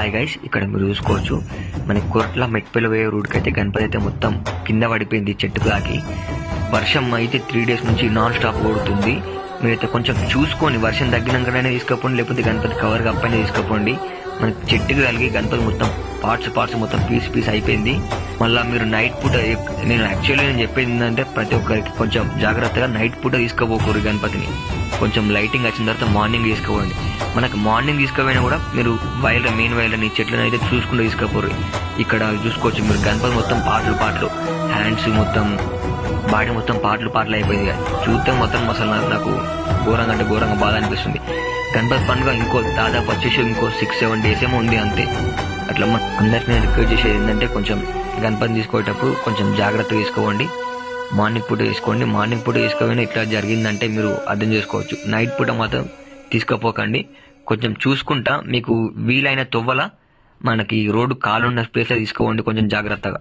Hi guys, ఇక్కడ మీరు చూసుకోవచ్చు మన కొట్ల మెట్పల్లి పోయే రూట్కి అయితే గణపతి అయితే మొత్తం కింద పడిపోయింది చెట్టు కాకి. వర్షం అయితే 3 days నుంచి నాన్ స్టాప్ ఓడుతుంది. మీరైతే కొంచెం చూసుకొని వర్షం తగ్గినాకనే తీసుకపోండి, లేకపోతే గణపతి కవర్ కప్పనే తీసుకపోండి. మనకి చెట్టుకి కలిగి గణపతి మొత్తం పార్ట్స్ మొత్తం పీస్ అయిపోయింది. మళ్ళీ మీరు నైట్ పూట, నేను చెప్పేది ఏంటంటే ప్రతి ఒక్కరికి కొంచెం జాగ్రత్తగా నైట్ పూట తీసుకోపోకూరు గణపతిని. కొంచెం లైటింగ్ వచ్చిన తర్వాత మార్నింగ్ తీసుకోపోండి. మనకు మార్నింగ్ తీసుకుపోయినా కూడా మీరు మెయిన్ వైర్లని చెట్లను అయితే చూసుకుంటూ తీసుకపోరు. ఇక్కడ చూసుకోవచ్చు మీరు గణపతి మొత్తం పాటలు హ్యాండ్స్ మొత్తం బాడీ మొత్తం పాటలు అయిపోయింది. చూస్తే మొత్తం అసలు నాకు ఘోరంగా అంటే ఘోరంగా బాధ అనిపిస్తుంది. గణపతి పండుగ దాదాపు వచ్చేసి ఇంకో 6-7 days ఏమో ఉంది అంతే. అట్లా అందరికి నేను రిక్వెస్ట్ చేసేది ఏంటంటే కొంచెం గణపతిని తీసుకోయేటప్పుడు కొంచెం జాగ్రత్త తీసుకోండి. మార్నింగ్ పూట తీసుకోండి. మార్నింగ్ పూట తీసుకోపోయినా ఇట్లా జరిగిందంటే మీరు అర్థం చేసుకోవచ్చు. నైట్ పూట మాత్రం తీసుకుపోకండి. కొంచెం చూసుకుంటా మీకు వీలైన తొవ్వల మనకి రోడ్డు కాలున్న ప్లేస్లో తీసుకోండి కొంచెం జాగ్రత్తగా.